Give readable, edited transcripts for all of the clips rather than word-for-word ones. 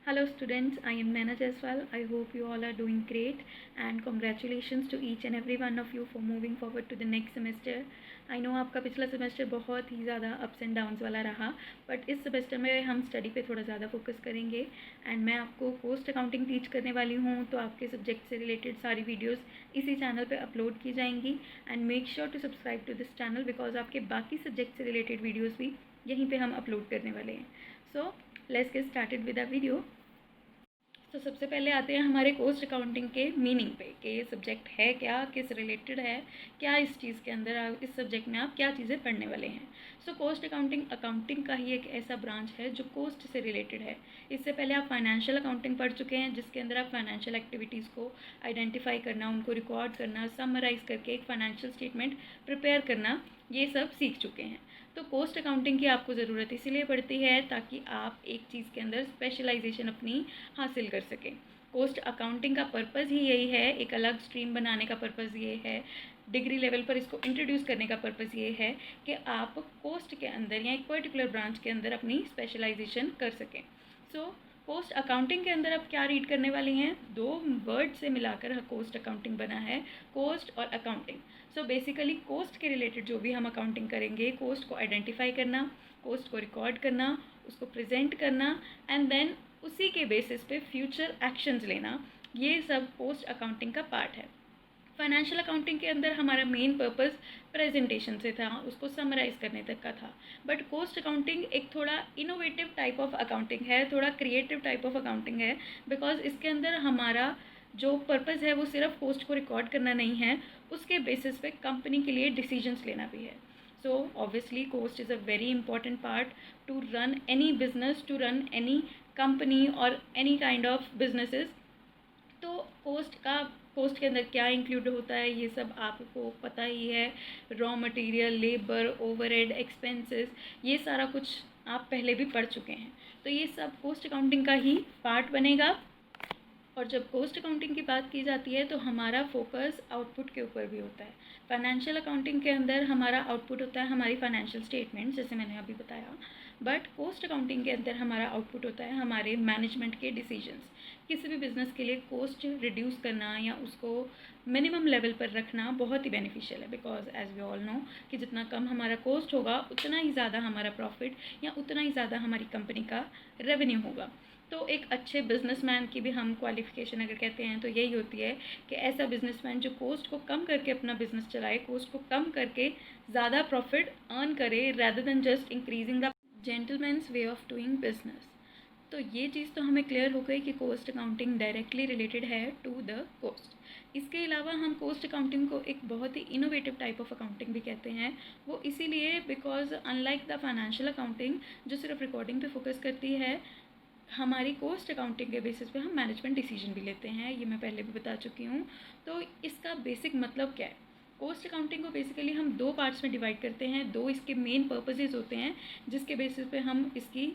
Hello students, I am Naina Jaiswal. I hope you all are doing great and congratulations to each and every one of you for moving forward to the next semester. I know आपका पिछला semester बहुत ही ज़्यादा ups and downs वाला रहा, but इस semester में हम study पे थोड़ा ज़्यादा फोकस करेंगे एंड मैं आपको कॉस्ट अकाउंटिंग टीच करने वाली हूँ। तो आपके सब्जेक्ट से रिलेटेड सारी वीडियोस इसी चैनल पे अपलोड की जाएंगी and make sure to subscribe to this channel because आपके बाकी सब्जेक्ट से रिलेटेड वीडियोज़ भी यहीं पर हम अपलोड करने वाले हैं। So let's get started with a video. तो सबसे पहले आते हैं हमारे कॉस्ट अकाउंटिंग के मीनिंग पे कि ये सब्जेक्ट है क्या, किस रिलेटेड है, क्या इस चीज़ के अंदर इस सब्जेक्ट में आप क्या चीज़ें पढ़ने वाले हैं। सो कॉस्ट अकाउंटिंग अकाउंटिंग का ही एक ऐसा ब्रांच है जो कॉस्ट से रिलेटेड है। इससे पहले आप फाइनेंशियल अकाउंटिंग पढ़ चुके हैं जिसके अंदर आप फाइनेंशियल एक्टिविटीज़ को आइडेंटिफाई करना, उनको रिकॉर्ड करना, समराइज़ करके एक फाइनेंशियल स्टेटमेंट प्रिपेयर करना, ये सब सीख चुके हैं। तो कॉस्ट अकाउंटिंग की आपको ज़रूरत इसीलिए पड़ती है ताकि आप एक चीज़ के अंदर स्पेशलाइजेशन अपनी हासिल कर सकें। कॉस्ट अकाउंटिंग का पर्पज़ ही यही है, एक अलग स्ट्रीम बनाने का पर्पज़ ये है, डिग्री लेवल पर इसको इंट्रोड्यूस करने का पर्पज़ ये है कि आप कॉस्ट के अंदर या एक पर्टिकुलर ब्रांच के अंदर अपनी स्पेशलाइजेशन कर सकें। सो कॉस्ट अकाउंटिंग के अंदर आप क्या रीड करने वाली हैं, दो वर्ड से मिलाकर कॉस्ट अकाउंटिंग बना है, कॉस्ट और अकाउंटिंग। सो बेसिकली कॉस्ट के रिलेटेड जो भी हम अकाउंटिंग करेंगे, कॉस्ट को आइडेंटिफाई करना, कॉस्ट को रिकॉर्ड करना, उसको प्रेजेंट करना एंड देन उसी के बेसिस पे फ्यूचर एक्शंस लेना, ये सब कॉस्ट अकाउंटिंग का पार्ट है। फाइनेंशियल अकाउंटिंग के अंदर हमारा मेन पर्पस प्रेजेंटेशन से था, उसको समराइज़ करने तक का था। बट कॉस्ट अकाउंटिंग एक थोड़ा इनोवेटिव टाइप ऑफ अकाउंटिंग है, थोड़ा क्रिएटिव टाइप ऑफ अकाउंटिंग है बिकॉज इसके अंदर हमारा जो पर्पज़ है वो सिर्फ कॉस्ट को रिकॉर्ड करना नहीं है, उसके बेसिस पे कंपनी के लिए डिसीजंस लेना भी है। So obviously cost is a very important part to run any business, to run any company और एनी काइंड ऑफ बिजनेसेस। तो कॉस्ट के अंदर क्या इंक्लूड होता है ये सब आपको पता ही है, raw material, labour, overhead, expenses, ये सारा कुछ आप पहले भी पढ़ चुके हैं। तो ये सब कॉस्ट अकाउंटिंग का ही पार्ट बनेगा। और जब कॉस्ट अकाउंटिंग की बात की जाती है तो हमारा फोकस आउटपुट के ऊपर भी होता है। फाइनेंशियल अकाउंटिंग के अंदर हमारा आउटपुट होता है हमारी फाइनेंशियल स्टेटमेंट, जैसे मैंने अभी बताया, बट कॉस्ट अकाउंटिंग के अंदर हमारा आउटपुट होता है हमारे मैनेजमेंट के डिसीजंस। किसी भी बिज़नेस के लिए कॉस्ट रिड्यूस करना या उसको मिनिमम लेवल पर रखना बहुत ही बेनिफिशियल है because as we all know कि जितना कम हमारा कॉस्ट होगा उतना ही ज़्यादा हमारा प्रॉफिट या उतना ही ज़्यादा हमारी कंपनी का रेवेन्यू होगा। तो एक अच्छे बिजनेसमैन की भी हम क्वालिफिकेशन अगर कहते हैं तो यही होती है कि ऐसा बिजनेसमैन जो कॉस्ट को कम करके अपना बिजनेस चलाए, कॉस्ट को कम करके ज़्यादा प्रॉफिट अर्न करे rather than just increasing the gentleman's way of doing business. तो ये चीज़ तो हमें क्लियर हो गई कि कॉस्ट अकाउंटिंग डायरेक्टली रिलेटेड है टू द कॉस्ट। इसके अलावा हम कॉस्ट अकाउंटिंग को एक बहुत ही इनोवेटिव टाइप ऑफ अकाउंटिंग भी कहते हैं। वो इसीलिए because unlike the financial accounting जो सिर्फ रिकॉर्डिंग पे फोकस करती है, हमारी कॉस्ट अकाउंटिंग के बेसिस पे हम मैनेजमेंट डिसीजन भी लेते हैं, ये मैं पहले भी बता चुकी हूँ। तो इसका बेसिक मतलब क्या है, कॉस्ट अकाउंटिंग को बेसिकली हम दो पार्ट्स में डिवाइड करते हैं, दो इसके मेन पर्पसेस होते हैं जिसके बेसिस पे हम इसकी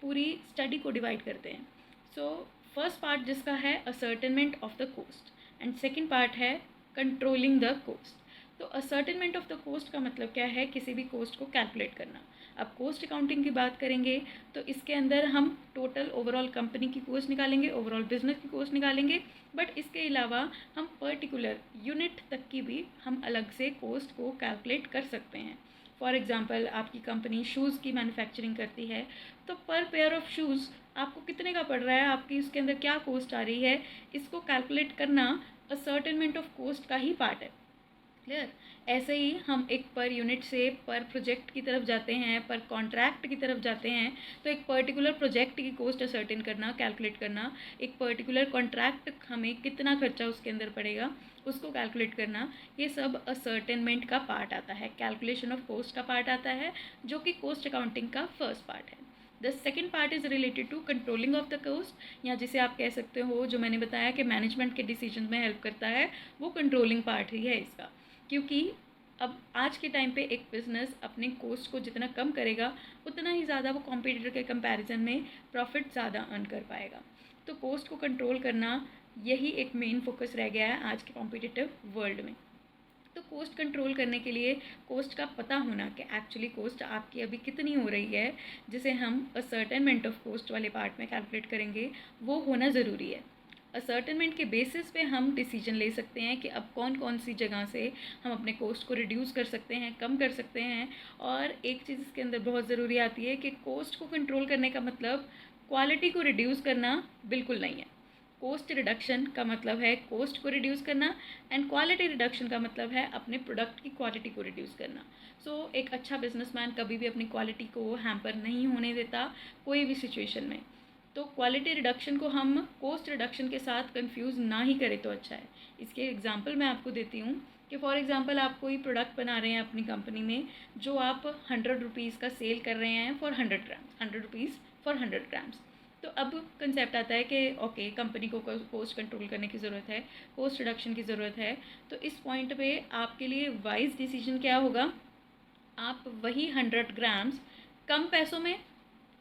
पूरी स्टडी को डिवाइड करते हैं। सो फर्स्ट पार्ट जिसका है ascertainment of the cost and second part है कंट्रोलिंग द कॉस्ट। तो असर्टेनमेंट ऑफ द कॉस्ट का मतलब क्या है, किसी भी कॉस्ट को कैलकुलेट करना। अब कॉस्ट अकाउंटिंग की बात करेंगे तो इसके अंदर हम टोटल ओवरऑल कंपनी की कॉस्ट निकालेंगे, ओवरऑल बिजनेस की कॉस्ट निकालेंगे, बट इसके अलावा हम पर्टिकुलर यूनिट तक की भी हम अलग से कॉस्ट को कैलकुलेट कर सकते हैं। फॉर एग्जांपल आपकी कंपनी शूज़ की मैन्युफैक्चरिंग करती है तो पर पेयर ऑफ शूज़ आपको कितने का पड़ रहा है, आपकी उसके अंदर क्या कॉस्ट आ रही है, इसको कैलकुलेट करना असर्टेनमेंट ऑफ कॉस्ट का ही पार्ट है। क्लियर। ऐसे ही हम एक पर यूनिट से पर प्रोजेक्ट की तरफ जाते हैं, पर कॉन्ट्रैक्ट की तरफ जाते हैं, तो एक पर्टिकुलर प्रोजेक्ट की कॉस्ट असर्टेन करना, कैलकुलेट करना, एक पर्टिकुलर कॉन्ट्रैक्ट हमें कितना खर्चा उसके अंदर पड़ेगा उसको कैलकुलेट करना, ये सब असर्टेनमेंट का पार्ट आता है, कैलकुलेशन ऑफ कॉस्ट का पार्ट आता है, जो कि कॉस्ट अकाउंटिंग का फर्स्ट पार्ट है। The second part is related to controlling of the cost, या जिसे आप कह सकते हो, जो मैंने बताया कि मैनेजमेंट के डिसीजन में हेल्प करता है, वो कंट्रोलिंग पार्ट ही है इसका। क्योंकि अब आज के टाइम पे एक बिज़नेस अपने कॉस्ट को जितना कम करेगा उतना ही ज़्यादा वो कॉम्पिटिटर के कंपैरिजन में प्रॉफिट ज़्यादा अर्न कर पाएगा। तो कॉस्ट को कंट्रोल करना यही एक मेन फोकस रह गया है आज के कॉम्पिटिटिव वर्ल्ड में। तो कोस्ट कंट्रोल करने के लिए कोस्ट का पता होना कि एक्चुअली कोस्ट आपकी अभी कितनी हो रही है, जिसे हम असर्टेनमेंट ऑफ कोस्ट वाले पार्ट में कैलकुलेट करेंगे, वो होना ज़रूरी है। असर्टेनमेंट के बेसिस पे हम डिसीजन ले सकते हैं कि अब कौन कौन सी जगह से हम अपने कोस्ट को रिड्यूस कर सकते हैं, कम कर सकते हैं। और एक चीज़ इसके अंदर बहुत ज़रूरी आती है कि कोस्ट को कंट्रोल करने का मतलब क्वालिटी को रिड्यूस करना बिल्कुल नहीं है। कोस्ट रिडक्शन का मतलब है कोस्ट को रिड्यूस करना, एंड क्वालिटी रिडक्शन का मतलब है अपने प्रोडक्ट की क्वालिटी को रिड्यूस करना। सो एक अच्छा बिजनेसमैन कभी भी अपनी क्वालिटी को हैम्पर नहीं होने देता कोई भी सिचुएशन में। तो क्वालिटी रिडक्शन को हम कोस्ट रिडक्शन के साथ कंफ्यूज ना ही करें तो अच्छा है। इसके एग्जांपल मैं आपको देती हूँ कि फॉर एग्जांपल आप कोई प्रोडक्ट बना रहे हैं अपनी कंपनी में, जो आप 100 रुपीज़ का सेल कर रहे हैं for 100 grams, 100 rupees for 100 grams. तो अब कंसेप्ट आता है कि ओके, कंपनी को कोस्ट कंट्रोल करने की ज़रूरत है, कोस्ट रिडक्शन की ज़रूरत है। तो इस पॉइंट पे आपके लिए वाइज डिसीजन क्या होगा, आप वही 100 ग्राम्स कम पैसों में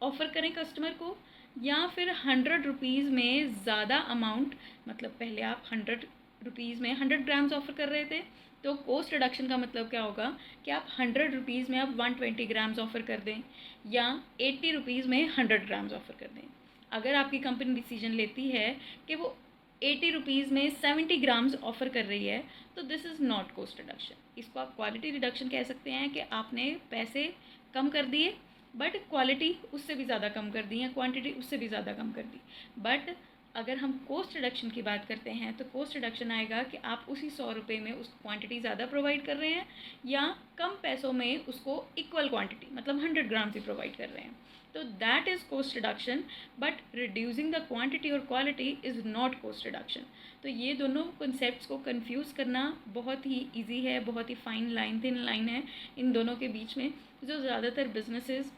ऑफ़र करें कस्टमर को, या फिर 100 रुपीज़ में ज़्यादा अमाउंट, मतलब पहले आप 100 रुपीज़ में 100 ग्राम्स ऑफ़र कर रहे थे, तो कोस्ट रिडक्शन का मतलब क्या होगा कि आप 100 रुपीज़ में आप 120 ग्राम्स ऑफ़र कर दें, या 80 रुपीज़ में 100 ग्राम्स ऑफ़र कर दें। अगर आपकी कंपनी डिसीजन लेती है कि वो 80 रुपीज़ में 70 ग्राम्स ऑफ़र कर रही है, तो this is not cost reduction. इसको आप क्वालिटी रिडक्शन कह सकते हैं कि आपने पैसे कम कर दिए बट क्वालिटी उससे भी ज़्यादा कम कर दी है, क्वांटिटी उससे भी ज़्यादा कम कर दी। बट अगर हम कोस्ट रिडक्शन की बात करते हैं तो कोस्ट रिडक्शन आएगा कि आप उसी 100 रुपये में उस क्वांटिटी ज़्यादा प्रोवाइड कर रहे हैं, या कम पैसों में उसको इक्वल क्वांटिटी मतलब 100 ग्राम्स ही प्रोवाइड कर रहे हैं। तो that is cost reduction, but reducing the quantity और quality is not cost reduction. तो ये दोनों कॉन्सेप्ट्स को कंफ्यूज करना बहुत ही ईजी है, बहुत ही फाइन लाइन, थिन लाइन है इन दोनों के बीच में, जो ज़्यादातर बिजनेसेस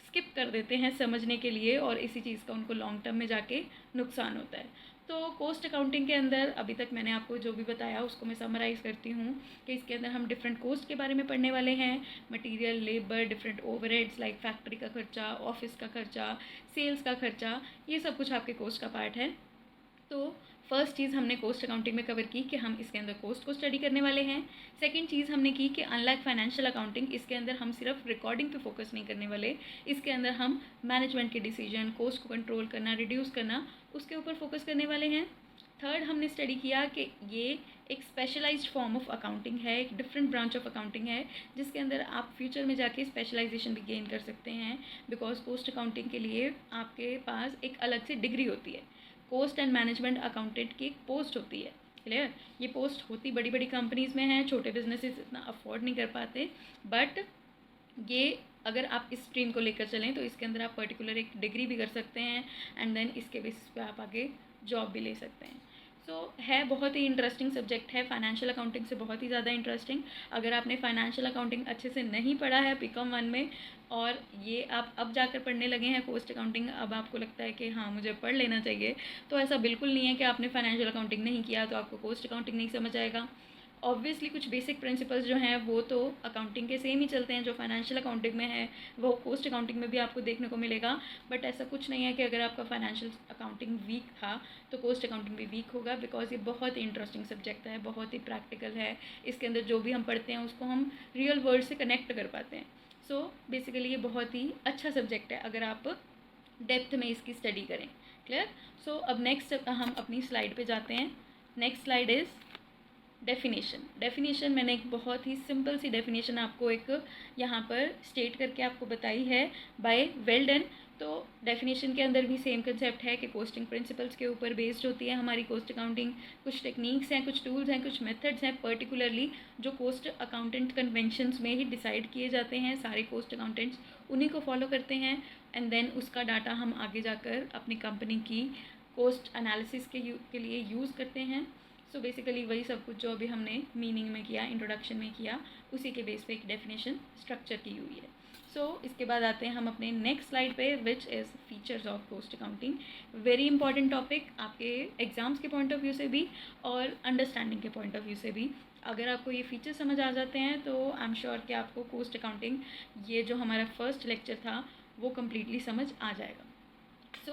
स्किप कर देते हैं समझने के लिए, और इसी चीज़ का उनको लॉन्ग टर्म में जाके नुकसान होता है। तो कोस्ट अकाउंटिंग के अंदर अभी तक मैंने आपको जो भी बताया उसको मैं समराइज़ करती हूँ कि इसके अंदर हम डिफरेंट कोस्ट के बारे में पढ़ने वाले हैं, material, labour, different overheads like factory का खर्चा, ऑफिस का खर्चा, सेल्स का खर्चा, ये सब कुछ आपके कोस्ट का पार्ट है। तो फर्स्ट चीज़ हमने कोस्ट अकाउंटिंग में कवर की कि हम इसके अंदर कोस्ट को स्टडी करने वाले हैं। सेकंड चीज़ हमने की कि अनलाइक फाइनेंशियल अकाउंटिंग, इसके अंदर हम सिर्फ रिकॉर्डिंग पे फोकस नहीं करने वाले, इसके अंदर हम मैनेजमेंट के डिसीजन, कोस्ट को कंट्रोल करना, रिड्यूस करना, उसके ऊपर फोकस करने वाले हैं। थर्ड हमने स्टडी किया कि ये एक स्पेशलाइज्ड फॉर्म ऑफ अकाउंटिंग है, एक डिफरेंट ब्रांच ऑफ अकाउंटिंग है, जिसके अंदर आप फ्यूचर में जाके स्पेशलाइजेशन भी गेन कर सकते हैं, बिकॉज कोस्ट अकाउंटिंग के लिए आपके पास एक अलग से डिग्री होती है। कोस्ट एंड मैनेजमेंट अकाउंटेंट की एक पोस्ट होती है, क्लियर। ये पोस्ट होती बड़ी बड़ी कंपनीज़ में है, छोटे बिजनेसेस इतना अफोर्ड नहीं कर पाते, बट ये अगर आप इस स्ट्रीम को लेकर चलें तो इसके अंदर आप पर्टिकुलर एक डिग्री भी कर सकते हैं, एंड देन इसके बेसिस पे आप आगे जॉब भी ले सकते हैं। सो है बहुत ही इंटरेस्टिंग सब्जेक्ट है, फाइनेंशियल अकाउंटिंग से बहुत ही ज़्यादा इंटरेस्टिंग। अगर आपने फाइनेंशियल अकाउंटिंग अच्छे से नहीं पढ़ा है बीकॉम 1 में, और ये आप अब जाकर पढ़ने लगे हैं कोस्ट अकाउंटिंग, अब आपको लगता है कि हाँ मुझे पढ़ लेना चाहिए, तो ऐसा बिल्कुल नहीं है कि आपने फाइनेंशियल अकाउंटिंग नहीं किया तो आपको कोस्ट अकाउंटिंग नहीं समझ आएगा। ऑब्वियसली कुछ बेसिक प्रिंसिपल्स जो हैं वो तो अकाउंटिंग के सेम ही चलते हैं, जो फाइनेंशियल अकाउंटिंग में है वो कोस्ट अकाउंटिंग में भी आपको देखने को मिलेगा। बट ऐसा कुछ नहीं है कि अगर आपका फाइनेंशियल अकाउंटिंग वीक था तो कोस्ट अकाउंटिंग भी वीक होगा, बिकॉज ये बहुत ही इंटरेस्टिंग सब्जेक्ट है, बहुत ही प्रैक्टिकल है। इसके अंदर जो भी हम पढ़ते हैं उसको हम रियल वर्ल्ड से कनेक्ट कर पाते हैं। सो बेसिकली ये बहुत ही अच्छा सब्जेक्ट है अगर आप डेप्थ में इसकी स्टडी करें, क्लियर। सो अब नेक्स्ट हम अपनी स्लाइड पे जाते हैं। नेक्स्ट स्लाइड इज़ डेफिनेशन मैंने एक बहुत ही सिंपल सी डेफिनेशन आपको एक यहाँ पर स्टेट करके आपको बताई है बाय वेल्डन। तो डेफिनेशन के अंदर भी सेम कंसेप्ट है कि कोस्टिंग प्रिंसिपल्स के ऊपर बेस्ड होती है हमारी कोस्ट अकाउंटिंग। कुछ टेक्निक्स हैं, कुछ टूल्स हैं, कुछ मेथड्स हैं पर्टिकुलरली जो कोस्ट अकाउंटेंट कन्वेंशंस में ही डिसाइड किए जाते हैं। सारे कोस्ट अकाउंटेंट्स उन्हीं को फॉलो करते हैं, एंड देन उसका डाटा हम आगे जाकर अपनी कंपनी की कोस्ट एनालिसिस के लिए यूज़ करते हैं। सो बेसिकली वही सब कुछ जो अभी हमने मीनिंग में किया, इंट्रोडक्शन में किया, उसी के बेस पे एक डेफिनेशन स्ट्रक्चर की हुई है। सो इसके बाद आते हैं हम अपने नेक्स्ट स्लाइड पे, which is features of cost accounting. Very important topic आपके एग्जाम्स के पॉइंट ऑफ व्यू से भी और अंडरस्टैंडिंग के पॉइंट ऑफ व्यू से भी। अगर आपको ये फीचर समझ आ जाते हैं तो आई एम श्योर कि आपको कोस्ट अकाउंटिंग, ये जो हमारा फर्स्ट लेक्चर था, वो कम्प्लीटली समझ आ जाएगा।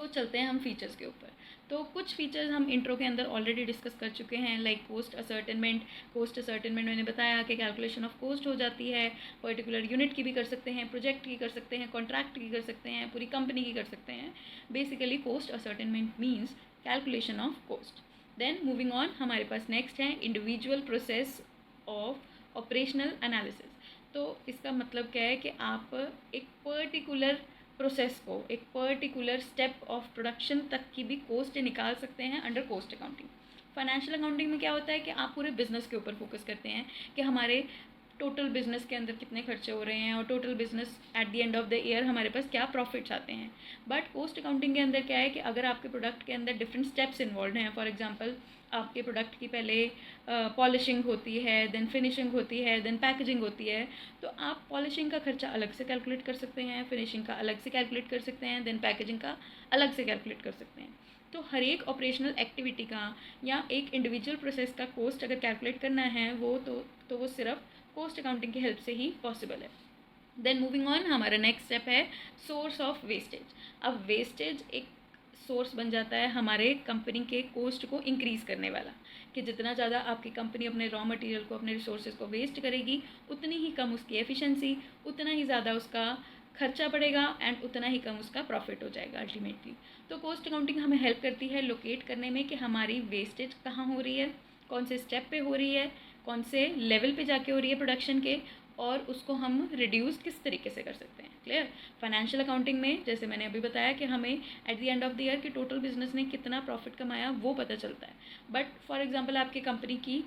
चलते हैं हम फीचर्स के ऊपर। तो कुछ फीचर्स हम इंट्रो के अंदर ऑलरेडी डिस्कस कर चुके हैं, like cost ascertainment. Cost ascertainment मैंने बताया कि कैलकुलेशन ऑफ कोस्ट हो जाती है, पर्टिकुलर यूनिट की भी कर सकते हैं, प्रोजेक्ट की कर सकते हैं, कॉन्ट्रैक्ट की कर सकते हैं, पूरी कंपनी की कर सकते हैं। Basically cost ascertainment means calculation of cost. Then moving on, हमारे पास नेक्स्ट है individual process of operational analysis. तो इसका मतलब क्या है कि आप एक पर्टिकुलर प्रोसेस को, एक पर्टिकुलर स्टेप ऑफ प्रोडक्शन तक की भी कोस्ट निकाल सकते हैं under cost accounting. Financial accounting में क्या होता है कि आप पूरे बिजनेस के ऊपर फोकस करते हैं कि हमारे टोटल बिजनेस के अंदर कितने खर्चे हो रहे हैं और total business at the end of the year हमारे पास क्या प्रॉफिट्स आते हैं। बट कोस्ट अकाउंटिंग के अंदर क्या है कि अगर आपके प्रोडक्ट के अंदर डिफरेंट स्टेप्स इन्वॉल्व हैं, फॉर एग्जांपल आपके प्रोडक्ट की पहले पॉलिशिंग होती है, देन फिनिशिंग होती है, देन पैकेजिंग होती है, तो आप पॉलिशिंग का खर्चा अलग से कैलकुलेट कर सकते हैं, फिनिशिंग का अलग से कैलकुलेट कर सकते हैं, देन पैकेजिंग का अलग से कैलकुलेट कर सकते हैं। तो हर एक ऑपरेशनल एक्टिविटी का या एक इंडिविजुअल प्रोसेस का कोस्ट अगर कैलकुलेट करना है वो सिर्फ कोस्ट अकाउंटिंग की हेल्प से ही पॉसिबल है। देन मूविंग ऑन, हमारा नेक्स्ट स्टेप है सोर्स ऑफ वेस्टेज। अब वेस्टेज एक सोर्स बन जाता है हमारे कंपनी के कोस्ट को इंक्रीज़ करने वाला, कि जितना ज़्यादा आपकी कंपनी अपने रॉ मटेरियल को, अपने रिसोर्सेज को वेस्ट करेगी, उतनी ही कम उसकी एफिशिएंसी, उतना ही ज़्यादा उसका खर्चा पड़ेगा एंड उतना ही कम उसका प्रॉफिट हो जाएगा अल्टीमेटली। तो कोस्ट अकाउंटिंग हमें हेल्प करती है लोकेट करने में कि हमारी वेस्टेज कहाँ हो रही है, कौन से स्टेप पे हो रही है, कौन से लेवल पे जाके हो रही है प्रोडक्शन के, और उसको हम रिड्यूस किस तरीके से कर सकते हैं। क्लियर। फाइनेंशियल अकाउंटिंग में जैसे मैंने अभी बताया कि हमें at the end of the year कि टोटल बिजनेस ने कितना प्रॉफिट कमाया वो पता चलता है। बट फॉर एग्जांपल आपकी कंपनी की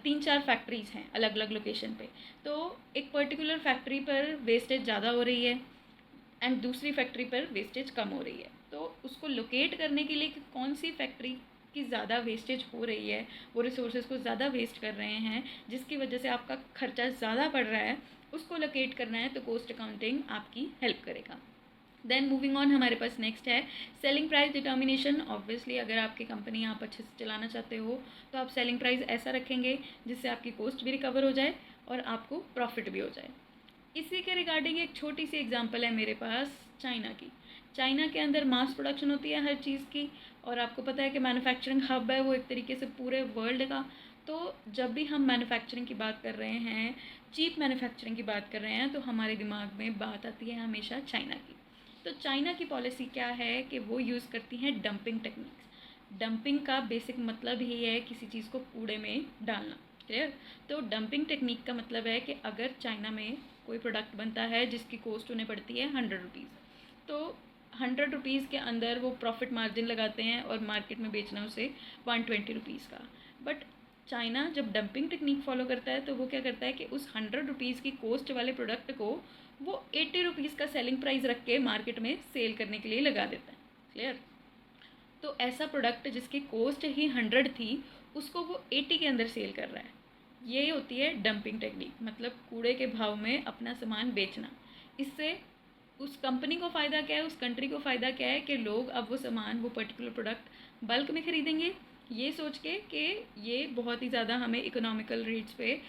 3-4 फैक्ट्रीज़ हैं अलग अलग लोकेशन पे, तो एक पर्टिकुलर फैक्ट्री पर वेस्टेज ज़्यादा हो रही है एंड दूसरी फैक्ट्री पर वेस्टेज कम हो रही है। तो उसको लोकेट करने के लिए कि कौन सी फैक्ट्री की ज़्यादा वेस्टेज हो रही है, वो रिसोर्सेज को ज़्यादा वेस्ट कर रहे हैं जिसकी वजह से आपका खर्चा ज़्यादा पड़ रहा है, उसको लोकेट करना है तो कोस्ट अकाउंटिंग आपकी हेल्प करेगा। देन मूविंग ऑन, हमारे पास नेक्स्ट है सेलिंग प्राइस डिटर्मिनेशन। ऑब्वियसली अगर आपकी कंपनी आप अच्छे से चलाना चाहते हो तो आप सेलिंग प्राइस ऐसा रखेंगे जिससे आपकी कॉस्ट भी रिकवर हो जाए और आपको प्रॉफिट भी हो जाए। इसी के रिगार्डिंग एक छोटी सी एग्जांपल है मेरे पास चाइना की। चाइना के अंदर मास प्रोडक्शन होती है हर चीज़ की, और आपको पता है कि मैन्युफैक्चरिंग हब है वो एक तरीके से पूरे वर्ल्ड का। तो जब भी हम मैन्युफैक्चरिंग की बात कर रहे हैं, चीप मैन्युफैक्चरिंग की बात कर रहे हैं, तो हमारे दिमाग में बात आती है हमेशा चाइना की। तो चाइना की पॉलिसी क्या है कि वो यूज़ करती हैं डंपिंग टेक्निक्स। डंपिंग का बेसिक मतलब ही है किसी चीज़ को कूड़े में डालना। क्लियर। तो डंपिंग टेक्निक का मतलब है कि अगर चाइना में कोई प्रोडक्ट बनता है जिसकी कॉस्ट उन्हें पड़ती है 100 रुपीज़, तो 100 रुपीज़ के अंदर वो प्रॉफिट मार्जिन लगाते हैं और मार्केट में बेचना उसे 120 रुपीज़ का। बट चाइना जब डंपिंग टेक्निक फॉलो करता है तो वो क्या करता है कि उस 100 रुपीज़ की कॉस्ट वाले प्रोडक्ट को वो 80 रुपीज़ का सेलिंग प्राइस रख के मार्केट में सेल करने के लिए लगा देता है। क्लियर। तो ऐसा प्रोडक्ट जिसकी कॉस्ट ही 100 थी उसको वो 80 के अंदर सेल कर रहा है। ये होती है डंपिंग टेक्निक, मतलब कूड़े के भाव में अपना सामान बेचना। इससे उस कंपनी को फ़ायदा क्या है, उस कंट्री को फ़ायदा क्या है कि लोग अब वो सामान, वो पर्टिकुलर प्रोडक्ट बल्क में ख़रीदेंगे, ये सोच के कि ये बहुत ही ज़्यादा हमें इकोनॉमिकल रेट्स पे,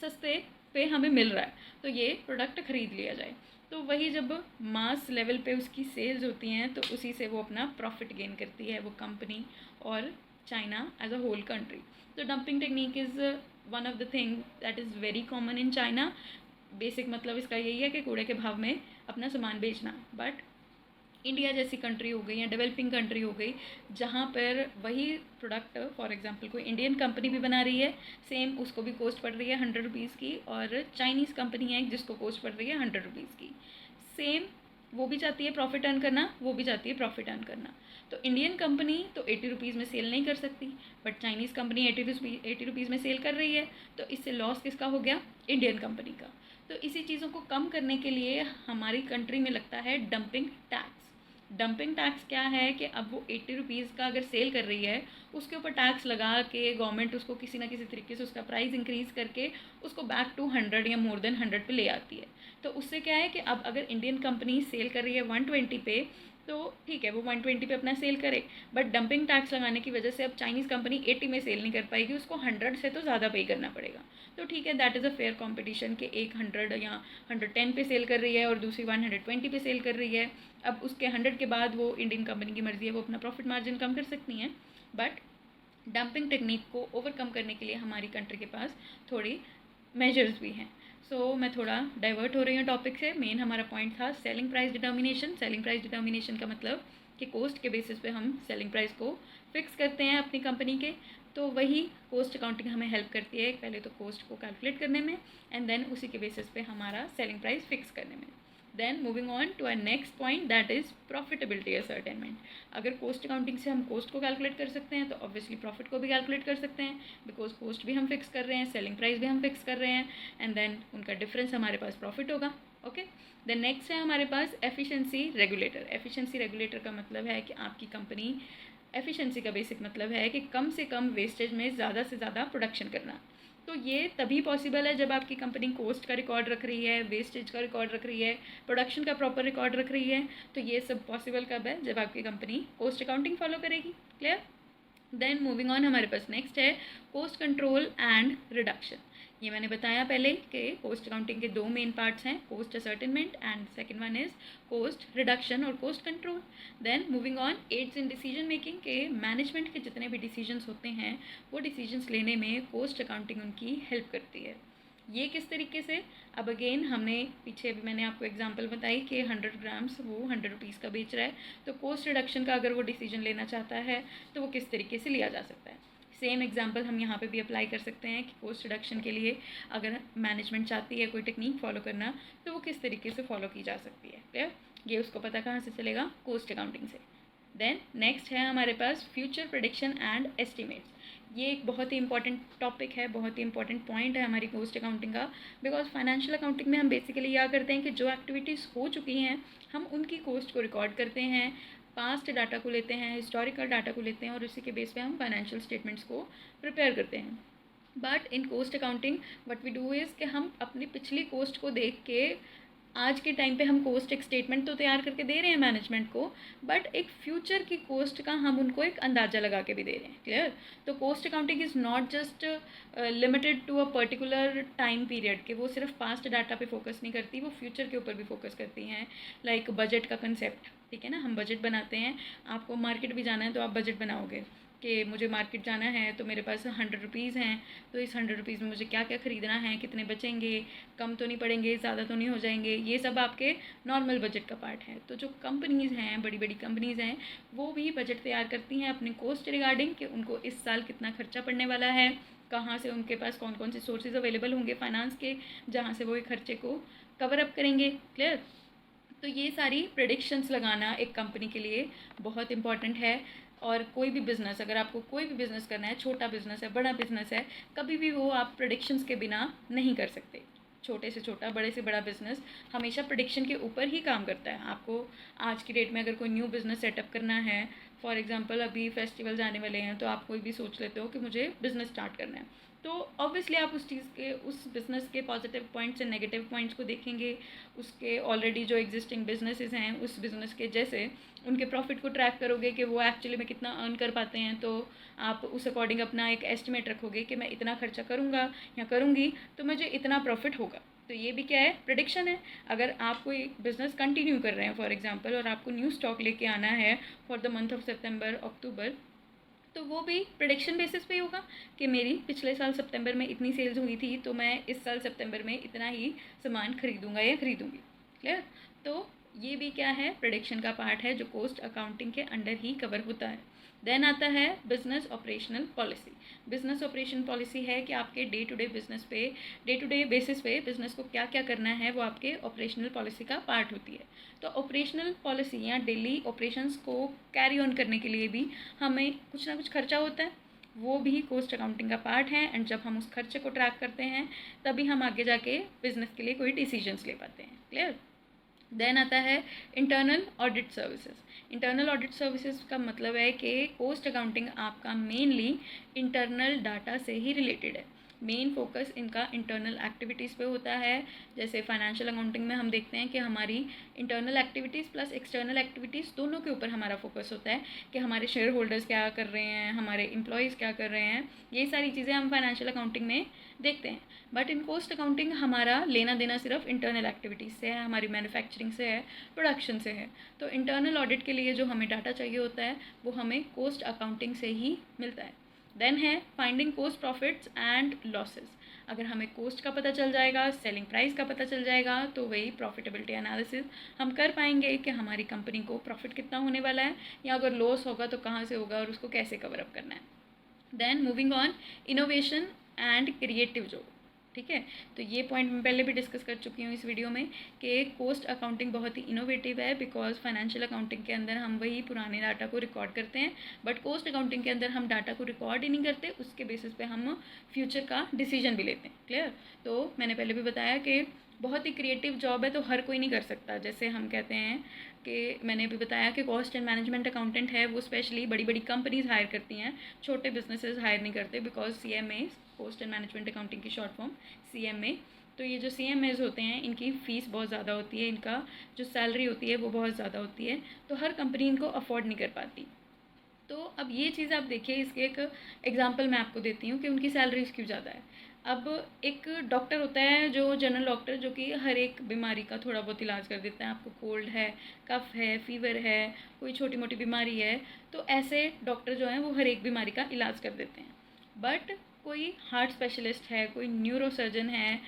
सस्ते पे हमें मिल रहा है, तो ये प्रोडक्ट ख़रीद लिया जाए। तो वही जब मास लेवल पे उसकी सेल्स होती हैं तो उसी से वो अपना प्रॉफिट गेन करती है वो कंपनी और China as a whole country. तो dumping technique is one of the thing that is very common in China. Basic मतलब इसका यही है कि कूड़े के भाव में अपना सामान बेचना। बट इंडिया जैसी कंट्री हो गई या डेवलपिंग कंट्री हो गई जहाँ पर वही प्रोडक्ट फॉर एग्जांपल कोई इंडियन कंपनी भी बना रही है, सेम उसको भी कॉस्ट पड़ रही है 100 रुपीज़ की, और चाइनीज़ कंपनी है जिसको कॉस्ट पड़ रही है 100 रुपीज़ की, सेम वो भी चाहती है प्रॉफिट अर्न करना, वो भी चाहती है प्रॉफिट अर्न करना। तो इंडियन कंपनी तो 80 रुपीज़ में सेल नहीं कर सकती, बट चाइनीज़ कंपनी 80 रुपीज़ में सेल कर रही है, तो इससे लॉस किसका हो गया, इंडियन कंपनी का। तो इसी चीज़ों को कम करने के लिए हमारी कंट्री में लगता है डंपिंग टैक्स। डंपिंग टैक्स क्या है कि अब वो 80 रुपीज़ का अगर सेल कर रही है, उसके ऊपर टैक्स लगा के गवर्नमेंट उसको किसी ना किसी तरीके से उसका प्राइस इंक्रीज़ करके उसको बैक टू 100 या मोर देन 100 पे ले आती है। तो उससे क्या है कि अब अगर इंडियन कंपनी सेल कर रही है 120 पे, तो ठीक है वो 120 पे अपना सेल करे, बट डंपिंग टैक्स लगाने की वजह से अब चाइनीज़ कंपनी 80 में सेल नहीं कर पाएगी, उसको 100 से तो ज़्यादा पे करना पड़ेगा। तो ठीक है, that is a fair competition कि एक 100 या 110 पे सेल कर रही है और दूसरी 120 पे सेल कर रही है। अब उसके 100 के बाद वो इंडियन कंपनी की मर्ज़ी है, वो अपना प्रॉफिट मार्जिन कम कर सकती हैं, बट डंपिंग टेक्निक को ओवरकम करने के लिए हमारी कंट्री के पास थोड़ी मेजर्स भी हैं। सो मैं थोड़ा डाइवर्ट हो रही हूँ टॉपिक से। मेन हमारा पॉइंट था selling price determination. Selling price determination का मतलब कि कोस्ट के बेसिस पे हम सेलिंग प्राइस को फिक्स करते हैं अपनी कंपनी के। तो वही कोस्ट अकाउंटिंग हमें हेल्प करती है पहले तो कोस्ट को कैलकुलेट करने में, एंड देन उसी के बेसिस पे हमारा सेलिंग प्राइस फिक्स करने में। Then moving on to our next point, that is profitability ascertainment. अगर कोस्ट अकाउंटिंग से हम कोस्ट को कैलकुलेट कर सकते हैं तो ऑब्वियसली प्रॉफिट को भी कैलकुलेट कर सकते हैं, बिकॉज कोस्ट भी हम फिक्स कर रहे हैं, सेलिंग प्राइस भी हम फिक्स कर रहे हैं, एंड देन उनका डिफरेंस हमारे पास प्रॉफिट होगा। ओके, देन नेक्स्ट है हमारे पास एफिशिएंसी रेगुलेटर। एफिशिएंसी रेगुलेटर का मतलब है कि आपकी कंपनी, एफिशिएंसी का बेसिक मतलब है कि कम से कम वेस्टेज में ज़्यादा से ज़्यादा प्रोडक्शन करना। तो ये तभी पॉसिबल है जब आपकी कंपनी कोस्ट का रिकॉर्ड रख रही है, वेस्टेज का रिकॉर्ड रख रही है, प्रोडक्शन का प्रॉपर रिकॉर्ड रख रही है। तो ये सब पॉसिबल कब है? जब आपकी कंपनी कोस्ट अकाउंटिंग फॉलो करेगी। क्लियर? देन मूविंग ऑन, हमारे पास नेक्स्ट है कोस्ट कंट्रोल एंड रिडक्शन। ये मैंने बताया पहले कि कोस्ट अकाउंटिंग के दो मेन पार्ट्स हैं, cost ascertainment and second one is cost reduction और cost control. Then moving on, aids in decision making के मैनेजमेंट के जितने भी डिसीजंस होते हैं वो डिसीजंस लेने में कोस्ट अकाउंटिंग उनकी हेल्प करती है। ये किस तरीके से? अब अगेन हमने पीछे अभी मैंने आपको एग्जांपल बताई कि 100 ग्राम्स वो 100 रुपीज़ का बेच रहा है, तो कोस्ट रिडक्शन का अगर वो डिसीजन लेना चाहता है तो वो किस तरीके से लिया जा सकता है। सेम एग्जांपल हम यहाँ पे भी अप्लाई कर सकते हैं कि कोस्ट रिडक्शन के लिए अगर मैनेजमेंट चाहती है कोई टेक्निक फॉलो करना तो वो किस तरीके से फॉलो की जा सकती है। क्लियर? ये उसको पता कहाँ से चलेगा? कोस्ट अकाउंटिंग से। देन नेक्स्ट है हमारे पास फ्यूचर प्रेडिक्शन एंड एस्टिमेट्स। ये एक बहुत ही इंपॉर्टेंट टॉपिक है, बहुत ही इंपॉर्टेंट पॉइंट है हमारी कोस्ट अकाउंटिंग का, बिकॉज फाइनेंशियल अकाउंटिंग में हम बेसिकली क्या करते हैं कि जो एक्टिविटीज़ हो चुकी हैं हम उनकी कोस्ट को रिकॉर्ड करते हैं, पास्ट डाटा को लेते हैं, हिस्टोरिकल डाटा को लेते हैं और उसी के बेस पे हम फाइनेंशियल स्टेटमेंट्स को प्रिपेयर करते हैं। But in cost accounting what we do is कि हम अपनी पिछली कोस्ट को देख के आज के टाइम पे हम कोस्ट एक स्टेटमेंट तो तैयार करके दे रहे हैं मैनेजमेंट को, बट एक फ्यूचर की कोस्ट का हम उनको एक अंदाज़ा लगा के भी दे रहे हैं। क्लियर? तो cost accounting is not just limited to a particular time period कि वो सिर्फ पास्ट डाटा पे फोकस नहीं करती, वो फ्यूचर के ऊपर भी फोकस करती हैं। लाइक बजट का कंसेप्ट, ठीक है ना, हम बजट बनाते हैं, आपको मार्केट भी जाना है तो आप बजट बनाओगे कि मुझे मार्केट जाना है तो मेरे पास 100 रुपीज़ हैं, तो इस 100 रुपीज़ में मुझे क्या क्या ख़रीदना है, कितने बचेंगे, कम तो नहीं पड़ेंगे, ज़्यादा तो नहीं हो जाएंगे, ये सब आपके नॉर्मल बजट का पार्ट है। तो जो कंपनीज़ हैं, बड़ी बड़ी कंपनीज़ हैं, वो भी बजट तैयार करती हैं अपनी कोस्ट रिगार्डिंग कि उनको इस साल कितना खर्चा पड़ने वाला है, कहाँ से उनके पास कौन कौन से सोर्सेज अवेलेबल होंगे फाइनेंस के जहाँ से वो एक खर्चे को कवर अप करेंगे। क्लियर? तो ये सारी प्रेडिक्शंस लगाना एक कंपनी के लिए बहुत इंपॉर्टेंट है। और कोई भी बिज़नेस, अगर आपको कोई भी बिज़नेस करना है, छोटा बिज़नेस है, बड़ा बिज़नेस है, कभी भी वो आप प्रेडिक्शंस के बिना नहीं कर सकते। छोटे से छोटा, बड़े से बड़ा बिज़नेस हमेशा प्रेडिक्शन के ऊपर ही काम करता है। आपको आज की डेट में अगर कोई न्यू बिज़नेस सेटअप करना है, फॉर एग्जांपल अभी फेस्टिवल्स आने वाले हैं तो आप कोई भी सोच लेते हो कि मुझे बिज़नेस स्टार्ट करना है, तो ऑब्वियसली आप उस चीज़ के, उस बिज़नेस के positive points and negative points को देखेंगे, उसके ऑलरेडी जो एग्जिस्टिंग बिजनेसेस हैं उस बिज़नेस के जैसे उनके प्रॉफिट को ट्रैक करोगे कि वो एक्चुअली में कितना अर्न कर पाते हैं, तो आप उस अकॉर्डिंग अपना एक एस्टिमेट रखोगे कि मैं इतना खर्चा करूँगा या करूँगी तो मुझे इतना प्रॉफिट होगा। तो ये भी क्या है? प्रेडिक्शन है। अगर आप कोई बिज़नेस कंटिन्यू कर रहे हैं फॉर एग्जांपल और आपको न्यू स्टॉक लेके आना है फॉर द मंथ ऑफ सितंबर अक्टूबर, तो वो भी प्रेडिक्शन बेसिस पे होगा कि मेरी पिछले साल सितंबर में इतनी सेल्स हुई थी तो मैं इस साल सितंबर में इतना ही सामान खरीदूंगा या खरीदूंगी। क्लियर? तो ये भी क्या है? प्रेडिक्शन का पार्ट है जो कोस्ट अकाउंटिंग के अंडर ही कवर होता है। देन आता है business operational policy. Business operation policy है कि आपके डे टू डे बिजनेस पे, डे टू डे बेसिस पे बिजनेस को क्या क्या करना है, वो आपके ऑपरेशनल पॉलिसी का पार्ट होती है। तो ऑपरेशनल पॉलिसी या डेली ऑपरेशंस को कैरी ऑन करने के लिए भी हमें कुछ ना कुछ खर्चा होता है, वो भी कोस्ट अकाउंटिंग का पार्ट है। एंड जब हम उस खर्चे को ट्रैक करते हैं तभी हम आगे जाके बिजनेस के लिए कोई डिसीजंस ले पाते हैं। क्लियर? देन आता है internal audit services. Internal audit services का मतलब है कि कोस्ट अकाउंटिंग आपका मेनली इंटरनल डाटा से ही रिलेटेड है। मेन फोकस इनका इंटरनल एक्टिविटीज़ पे होता है। जैसे फाइनेंशियल अकाउंटिंग में हम देखते हैं कि हमारी internal activities plus external activities दोनों के ऊपर हमारा फोकस होता है कि हमारे शेयर होल्डर्स क्या कर रहे हैं, हमारे एम्प्लॉयज़ क्या कर रहे हैं, ये सारी चीज़ें हम फाइनेंशियल अकाउंटिंग में देखते हैं। बट इन कॉस्ट अकाउंटिंग हमारा लेना देना सिर्फ इंटरनल एक्टिविटीज़ से है, हमारी मैन्युफैक्चरिंग से है, प्रोडक्शन से है। तो इंटरनल ऑडिट के लिए जो हमें डाटा चाहिए होता है वो हमें कॉस्ट अकाउंटिंग से ही मिलता है। देन है finding cost profits and losses. अगर हमें कॉस्ट का पता चल जाएगा, सेलिंग प्राइस का पता चल जाएगा, तो वही प्रॉफिटेबिलिटी एनालिसिस हम कर पाएंगे कि हमारी कंपनी को प्रॉफिट कितना होने वाला है, या अगर लॉस होगा तो कहाँ से होगा और उसको कैसे कवर अप करना है। Then moving on, innovation and creative job. ठीक है, तो ये पॉइंट मैं पहले भी डिस्कस कर चुकी हूँ इस वीडियो में कि कॉस्ट अकाउंटिंग बहुत ही इनोवेटिव है, बिकॉज फाइनेंशियल अकाउंटिंग के अंदर हम वही पुराने डाटा को रिकॉर्ड करते हैं, बट कॉस्ट अकाउंटिंग के अंदर हम डाटा को रिकॉर्ड ही नहीं करते, उसके बेसिस पे हम फ्यूचर का डिसीजन भी लेते हैं। क्लियर? तो मैंने पहले भी बताया कि बहुत ही क्रिएटिव जॉब है, तो हर कोई नहीं कर सकता। जैसे हम कहते हैं कि मैंने भी बताया कि कॉस्ट एंड मैनेजमेंट अकाउंटेंट है वो स्पेशली बड़ी बड़ी कंपनीज हायर करती हैं, छोटे बिजनेसेस हायर नहीं करते, because CMA, cost and management accounting की शॉर्ट फॉर्म CMA। तो ये जो CMAs होते हैं इनकी फ़ीस बहुत ज़्यादा होती है, इनका जो सैलरी होती है वो बहुत ज़्यादा होती है, तो हर कंपनी इनको अफोर्ड नहीं कर पाती। तो अब ये चीज़ आप देखिए, इसके एक एग्जांपल मैं आपको देती हूँ कि उनकी सैलरीज क्यों ज़्यादा है। अब एक डॉक्टर होता है जो जनरल डॉक्टर, जो कि हर एक बीमारी का थोड़ा बहुत इलाज कर देता है। आपको कोल्ड है, कफ है, फीवर है, कोई छोटी मोटी बीमारी है, तो ऐसे डॉक्टर जो हैं वो हर एक बीमारी का इलाज कर देते हैं। बट कोई हार्ट स्पेशलिस्ट है, कोई न्यूरोसर्जन है,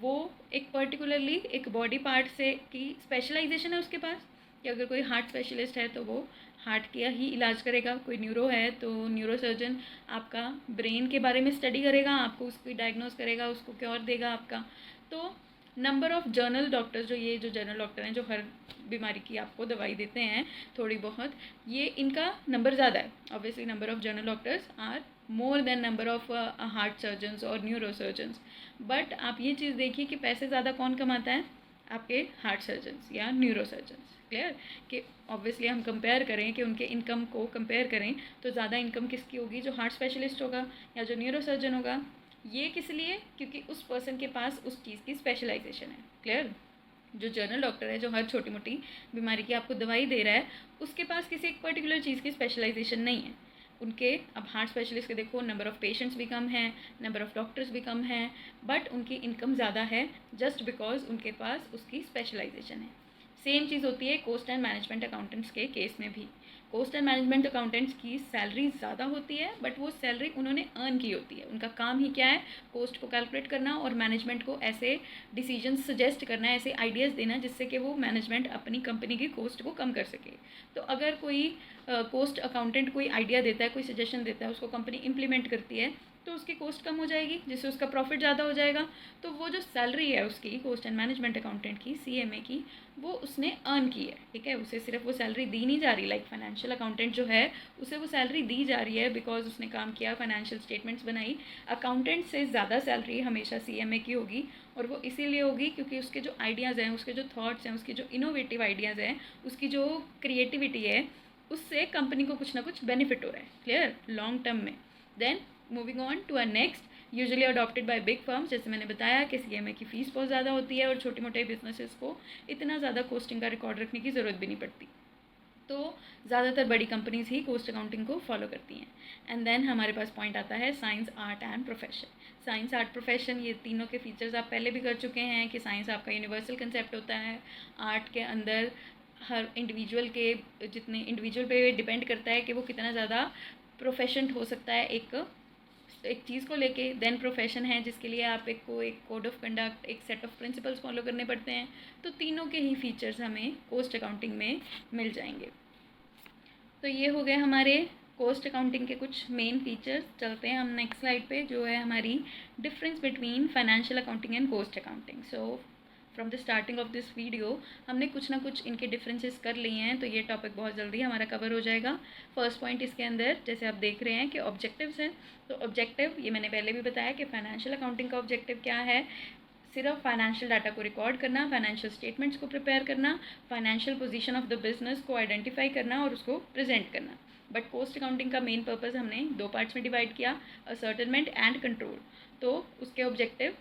वो एक पर्टिकुलरली एक बॉडी पार्ट से की स्पेशलाइजेशन है उसके पास, कि अगर कोई हार्ट स्पेशलिस्ट है तो वो हार्ट का ही इलाज करेगा, कोई न्यूरो है तो न्यूरो सर्जन आपका ब्रेन के बारे में स्टडी करेगा, आपको उसको डायग्नोस करेगा, उसको क्योर देगा आपका। तो नंबर ऑफ़ जर्नल डॉक्टर्स, जो ये जो जनरल डॉक्टर हैं जो हर बीमारी की आपको दवाई देते हैं थोड़ी बहुत, ये इनका नंबर ज़्यादा है। Obviously number of general doctors are more than number of heart surgeons और न्यूरो सर्जन्स। बट आप ये चीज़ देखिए कि पैसे ज़्यादा कौन कमाता है, आपके हार्ट सर्जन्स या न्यूरो सर्जन्स। क्लियर? कि ऑब्वियसली हम कंपेयर करें कि उनके इनकम को कंपेयर करें तो ज़्यादा इनकम किसकी होगी, जो हार्ट स्पेशलिस्ट होगा या जो न्यूरो सर्जन होगा। ये किस लिए? क्योंकि उस पर्सन के पास उस चीज़ की स्पेशलाइजेशन है। क्लियर? जो जनरल डॉक्टर है जो हर छोटी मोटी बीमारी की आपको दवाई दे रहा है, उसके पास किसी एक पर्टिकुलर चीज़ की स्पेशलाइजेशन नहीं है। उनके अब हार्ट स्पेशलिस्ट के देखो नंबर ऑफ़ पेशेंट्स भी कम हैं, नंबर ऑफ़ डॉक्टर्स भी कम हैं, बट उनकी इनकम ज़्यादा है जस्ट बिकॉज उनके पास उसकी स्पेशलाइजेशन है। सेम चीज़ होती है कॉस्ट एंड मैनेजमेंट अकाउंटेंट्स के केस में भी। कॉस्ट एंड मैनेजमेंट अकाउंटेंट्स की सैलरी ज़्यादा होती है, बट वो सैलरी उन्होंने अर्न की होती है। उनका काम ही क्या है, कॉस्ट को कैलकुलेट करना और मैनेजमेंट को ऐसे डिसीजन सजेस्ट करना, ऐसे आइडियाज़ देना जिससे कि वो मैनेजमेंट अपनी कंपनी की कॉस्ट को कम कर सके। तो अगर कोई कॉस्ट अकाउंटेंट कोई आइडिया देता है, कोई सजेशन देता है, उसको कंपनी इम्प्लीमेंट करती है, तो उसकी कॉस्ट कम हो जाएगी जिससे उसका प्रॉफिट ज़्यादा हो जाएगा। तो वो जो सैलरी है उसकी कॉस्ट एंड मैनेजमेंट अकाउंटेंट की CMA की, वो उसने अर्न की है। ठीक है, उसे सिर्फ वो सैलरी दी नहीं जा रही, लाइक फाइनेंशियल अकाउंटेंट जो है उसे वो सैलरी दी जा रही है बिकॉज उसने काम किया, फाइनेंशियल स्टेटमेंट्स बनाई। अकाउंटेंट से ज़्यादा सैलरी हमेशा CMA की होगी, और वो इसीलिए होगी क्योंकि उसके जो आइडियाज़ हैं, उसके जो थॉट्स हैं, उसके जो इनोवेटिव आइडियाज़ हैं, उसकी जो क्रिएटिविटी है, उससे कंपनी को कुछ ना कुछ बेनिफिट हो रहा है। क्लियर? लॉन्ग टर्म में। Then moving on to a next, usually adopted by big firms. जैसे मैंने बताया कि CMA की फ़ीस बहुत ज़्यादा होती है और छोटे मोटे बिजनेसेस को इतना ज़्यादा कॉस्टिंग का रिकॉर्ड रखने की ज़रूरत भी नहीं पड़ती, तो ज़्यादातर बड़ी कंपनीज ही कॉस्ट अकाउंटिंग को फॉलो करती हैं। एंड देन हमारे पास पॉइंट आता है science, art and profession. Science, art, profession, ये तीनों के फीचर्स आप पहले भी कर चुके हैं कि साइंस आपका यूनिवर्सल कंसेप्ट होता है, आर्ट के अंदर हर इंडिविजुअल के जितने इंडिविजुअल पे डिपेंड करता है कि वो कितना ज़्यादा प्रोफेशंट हो सकता है एक चीज़ को लेके। देन प्रोफेशन है जिसके लिए आप एक कोड ऑफ कंडक्ट, एक सेट ऑफ प्रिंसिपल्स फॉलो करने पड़ते हैं। तो तीनों के ही फीचर्स हमें कॉस्ट अकाउंटिंग में मिल जाएंगे। तो ये हो गए हमारे कॉस्ट अकाउंटिंग के कुछ मेन फीचर्स। चलते हैं हम नेक्स्ट स्लाइड पे, जो है हमारी difference between financial accounting and cost accounting. So from the starting of this video हमने कुछ ना कुछ इनके डिफरेंसेस कर लिए हैं, तो ये टॉपिक बहुत जल्दी हमारा कवर हो जाएगा। फर्स्ट पॉइंट इसके अंदर जैसे आप देख रहे हैं कि ऑब्जेक्टिव्स हैं, तो ऑब्जेक्टिव ये मैंने पहले भी बताया कि फाइनेंशियल अकाउंटिंग का ऑब्जेक्टिव क्या है, सिर्फ फाइनेंशियल डाटा को रिकॉर्ड करना, फाइनेंशियल स्टेटमेंट्स को प्रिपेयर करना, financial position of the business को आइडेंटिफाई करना और उसको प्रेजेंट करना। बट कॉस्ट अकाउंटिंग का मेन पर्पज़ हमने 2 पार्ट्स में डिवाइड किया, असर्टेनमेंट एंड कंट्रोल। तो उसके ऑब्जेक्टिव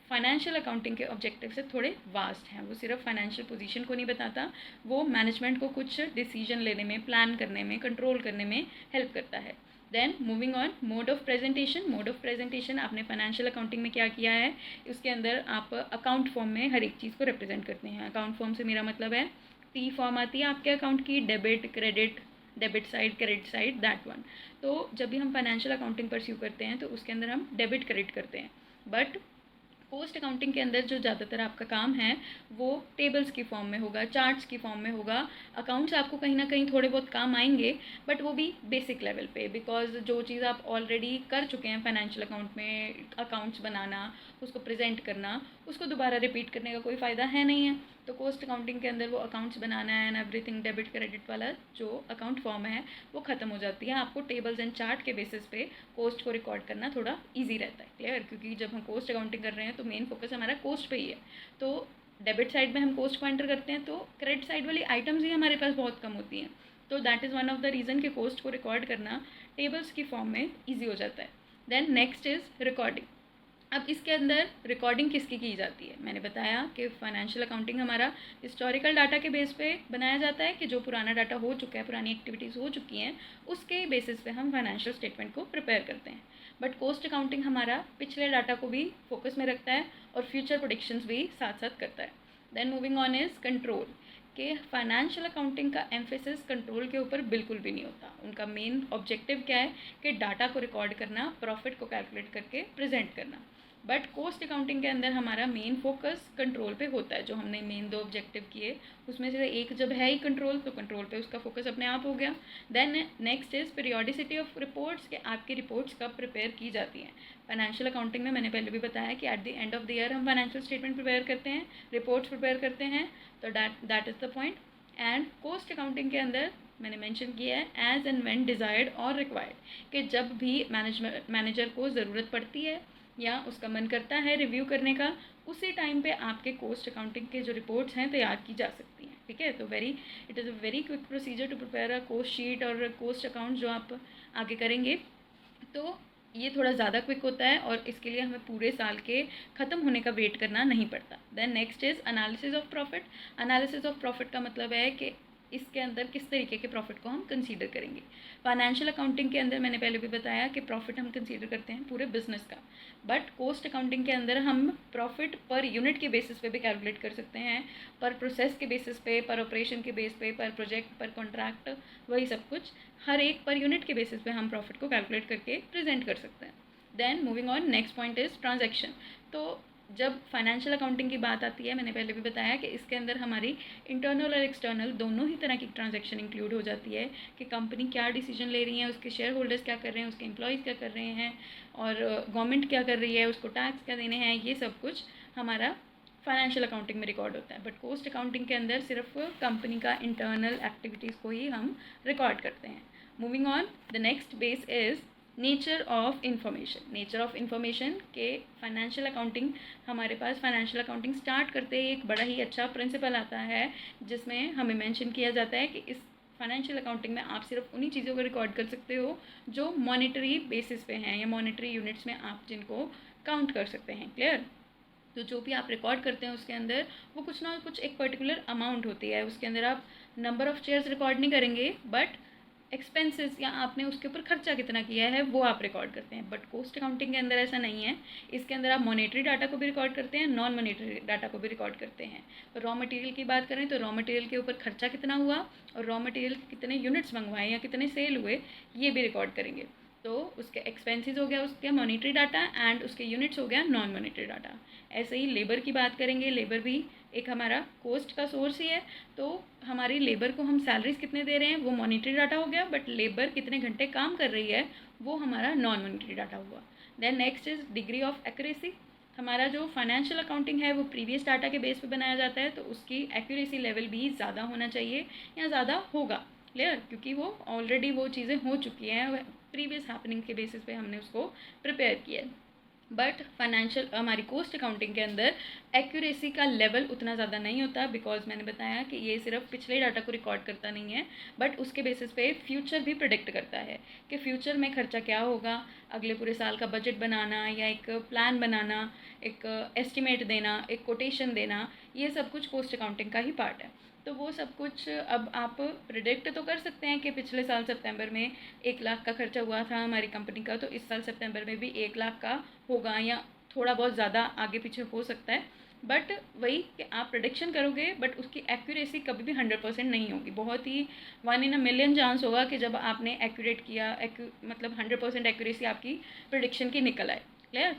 फाइनेंशियल अकाउंटिंग के ऑब्जेक्टिव से थोड़े वास्ट हैं। वो सिर्फ फाइनेंशियल पोजीशन को नहीं बताता, वो मैनेजमेंट को कुछ डिसीजन लेने में, प्लान करने में, कंट्रोल करने में हेल्प करता है। Then moving on, mode of presentation. Mode of presentation आपने फाइनेंशियल अकाउंटिंग में क्या किया है, उसके अंदर आप अकाउंट फॉर्म में हर एक चीज़ को रिप्रेजेंट करते हैं। अकाउंट फॉर्म से मेरा मतलब है टी फॉर्म आती है आपके अकाउंट की, debit credit, debit side credit side, that one. तो जब भी हम फाइनेंशियल अकाउंटिंग परस्यू करते हैं तो उसके अंदर हम डेबिट क्रेडिट करते हैं। बट कॉस्ट अकाउंटिंग के अंदर जो ज़्यादातर आपका काम है वो टेबल्स की फॉर्म में होगा, चार्ट्स की फॉर्म में होगा। अकाउंट्स आपको कहीं ना कहीं थोड़े बहुत काम आएंगे, बट वो भी बेसिक लेवल पे, बिकॉज जो चीज़ आप ऑलरेडी कर चुके हैं फाइनेंशियल अकाउंट में, अकाउंट्स बनाना, उसको प्रेजेंट करना, उसको दोबारा रिपीट करने का कोई फ़ायदा है नहीं है। तो कॉस्ट अकाउंटिंग के अंदर वो अकाउंट्स बनाना है एंड एवरीथिंग, डेबिट क्रेडिट वाला जो अकाउंट फॉर्म है वो ख़त्म हो जाती है। आपको टेबल्स एंड चार्ट के बेसिस पे कॉस्ट को रिकॉर्ड करना थोड़ा ईजी रहता है। क्लियर? क्योंकि जब हम कॉस्ट अकाउंटिंग कर रहे हैं तो मेन फोकस हमारा कॉस्ट पे ही है। तो डेबिट साइड में हम कॉस्ट को एंटर करते हैं तो क्रेडिट साइड वाली आइटम्स ही हमारे पास बहुत कम होती हैं। तो that is one of the reason कि कॉस्ट को रिकॉर्ड करना टेबल्स की फॉर्म में ईजी हो जाता है। Then next is recording. अब इसके अंदर रिकॉर्डिंग किसकी की जाती है? मैंने बताया कि फाइनेंशियल अकाउंटिंग हमारा हिस्टोरिकल डाटा के बेस पे बनाया जाता है कि जो पुराना डाटा हो चुका है, पुरानी एक्टिविटीज़ हो चुकी हैं, उसके बेसिस पे हम फाइनेंशियल स्टेटमेंट को प्रिपेयर करते हैं। बट कॉस्ट अकाउंटिंग हमारा पिछले डाटा को भी फोकस में रखता है और फ्यूचर प्रोडिक्शंस भी साथ साथ करता है। Then moving on is control, कि फाइनेंशियल अकाउंटिंग का एम्फेसिस कंट्रोल के ऊपर बिल्कुल भी नहीं होता। उनका मेन ऑब्जेक्टिव क्या है कि डाटा को रिकॉर्ड करना, प्रॉफिट को कैलकुलेट करके प्रेजेंट करना। बट कॉस्ट अकाउंटिंग के अंदर हमारा मेन फोकस कंट्रोल पे होता है। जो हमने मेन 2 ऑब्जेक्टिव किए उसमें से एक जब है ही कंट्रोल, तो कंट्रोल पे उसका फोकस अपने आप हो गया। Then next is periodicity of reports, कि आपकी रिपोर्ट्स कब प्रिपेयर की जाती हैं। फाइनेंशियल अकाउंटिंग में मैंने पहले भी बताया कि at the end of the year हम फाइनेंशियल स्टेटमेंट प्रिपेयर करते हैं, रिपोर्ट्स प्रिपेयर करते हैं। तो that is the point. And cost accounting के अंदर मैंने मेंशन किया है एज एंड व्हेन डिज़ायर्ड और रिक्वायर्ड, कि जब भी मैनेजर को ज़रूरत पड़ती है या उसका मन करता है रिव्यू करने का, उसी टाइम पे आपके कॉस्ट अकाउंटिंग के जो रिपोर्ट्स हैं तैयार की जा सकती हैं। ठीक है? तो it is a very quick procedure to prepare a cost sheet और कॉस्ट अकाउंट जो आप आगे करेंगे। तो ये थोड़ा ज़्यादा क्विक होता है और इसके लिए हमें पूरे साल के ख़त्म होने का वेट करना नहीं पड़ता। Then next is analysis of profit. Analysis of profit का मतलब है कि इसके अंदर किस तरीके के प्रॉफिट को हम कंसीडर करेंगे। फाइनेंशियल अकाउंटिंग के अंदर मैंने पहले भी बताया कि प्रॉफिट हम कंसीडर करते हैं पूरे बिजनेस का, बट कॉस्ट अकाउंटिंग के अंदर हम प्रॉफिट पर यूनिट के बेसिस पे भी कैलकुलेट कर सकते हैं, पर प्रोसेस के बेसिस पे, पर ऑपरेशन के बेस पे, पर प्रोजेक्ट, पर कॉन्ट्रैक्ट, वही सब कुछ हर एक पर यूनिट के बेसिस पे हम प्रॉफिट को कैलकुलेट करके प्रेजेंट कर सकते हैं। Then moving on, next point is transaction. तो जब फाइनेंशियल अकाउंटिंग की बात आती है, मैंने पहले भी बताया कि इसके अंदर हमारी इंटरनल और एक्सटर्नल दोनों ही तरह की ट्रांजैक्शन इंक्लूड हो जाती है, कि कंपनी क्या डिसीजन ले रही है, उसके शेयर होल्डर्स क्या कर रहे हैं, उसके एम्प्लॉयज़ क्या कर रहे हैं, और गवर्नमेंट क्या कर रही है, उसको टैक्स क्या देने हैं, ये सब कुछ हमारा फाइनेंशियल अकाउंटिंग में रिकॉर्ड होता है। बट कॉस्ट अकाउंटिंग के अंदर सिर्फ कंपनी का इंटरनल एक्टिविटीज़ को ही हम रिकॉर्ड करते हैं। Moving on, the next base is nature of information. Nature of information के फाइनेंशियल अकाउंटिंग, हमारे पास फाइनेंशियल अकाउंटिंग स्टार्ट करते ही एक बड़ा ही अच्छा प्रिंसिपल आता है जिसमें हमें मेंशन किया जाता है कि इस फाइनेंशियल अकाउंटिंग में आप सिर्फ उन्हीं चीज़ों को रिकॉर्ड कर सकते हो जो मॉनेटरी बेसिस पे हैं या मॉनेटरी यूनिट्स में आप जिनको काउंट कर सकते हैं। क्लियर? तो जो भी आप रिकॉर्ड करते हैं उसके अंदर वो कुछ ना कुछ एक पर्टिकुलर अमाउंट होती है। उसके अंदर आप नंबर ऑफ़ चेयर्स रिकॉर्ड नहीं करेंगे, बट एक्सपेंसेस या आपने उसके ऊपर खर्चा कितना किया है वो आप रिकॉर्ड करते हैं। बट कॉस्ट अकाउंटिंग के अंदर ऐसा नहीं है। इसके अंदर आप मॉनेटरी डाटा को भी रिकॉर्ड करते हैं, नॉन मॉनेटरी डाटा को भी रिकॉर्ड करते हैं। रॉ मटेरियल की बात करें तो रॉ मटेरियल के ऊपर खर्चा कितना हुआ और रॉ मटेरियल कितने यूनिट्स मंगवाए या कितने सेल हुए, ये भी रिकॉर्ड करेंगे। तो उसके एक्सपेंसेस हो गया उसके मॉनेटरी डाटा एंड उसके यूनिट्स हो गया नॉन मॉनेटरी डाटा। ऐसे ही लेबर की बात करेंगे, लेबर भी एक हमारा कॉस्ट का सोर्स ही है। तो हमारी लेबर को हम सैलरीज कितने दे रहे हैं वो मॉनेटरी डाटा हो गया, बट लेबर कितने घंटे काम कर रही है वो हमारा नॉन मॉनेटरी डाटा हुआ। Then next is degree of accuracy. हमारा जो फाइनेंशियल अकाउंटिंग है वो प्रीवियस डाटा के बेस पे बनाया जाता है, तो उसकी एक्यूरेसी लेवल भी ज़्यादा होना चाहिए या ज़्यादा होगा। क्लियर? क्योंकि वो ऑलरेडी वो चीज़ें हो चुकी हैं, प्रीवियस हैपनिंग के बेसिस पे हमने उसको प्रिपेयर किया है। बट फाइनेंशियल हमारी कॉस्ट अकाउंटिंग के अंदर एक्यूरेसी का लेवल उतना ज़्यादा नहीं होता, बिकॉज मैंने बताया कि ये सिर्फ पिछले डाटा को रिकॉर्ड करता नहीं है, बट उसके बेसिस पे फ्यूचर भी प्रिडिक्ट करता है कि फ्यूचर में खर्चा क्या होगा, अगले पूरे साल का बजट बनाना या एक प्लान बनाना, एक एस्टिमेट देना, एक कोटेशन देना, ये सब कुछ कॉस्ट अकाउंटिंग का ही पार्ट है। तो वो सब कुछ अब आप प्रिडिक्ट तो कर सकते हैं कि पिछले साल सितंबर में 1 लाख का खर्चा हुआ था हमारी कंपनी का, तो इस साल सितंबर में भी 1 लाख का होगा या थोड़ा बहुत ज़्यादा आगे पीछे हो सकता है। बट वही कि आप प्रोडिक्शन करोगे, बट उसकी एक्यूरेसी कभी भी 100% नहीं होगी। बहुत ही 1 in a million चांस होगा कि जब आपने एक्यूरेट किया, मतलब 100% एक्यूरेसी आपकी प्रोडिक्शन की निकल आए। Clear?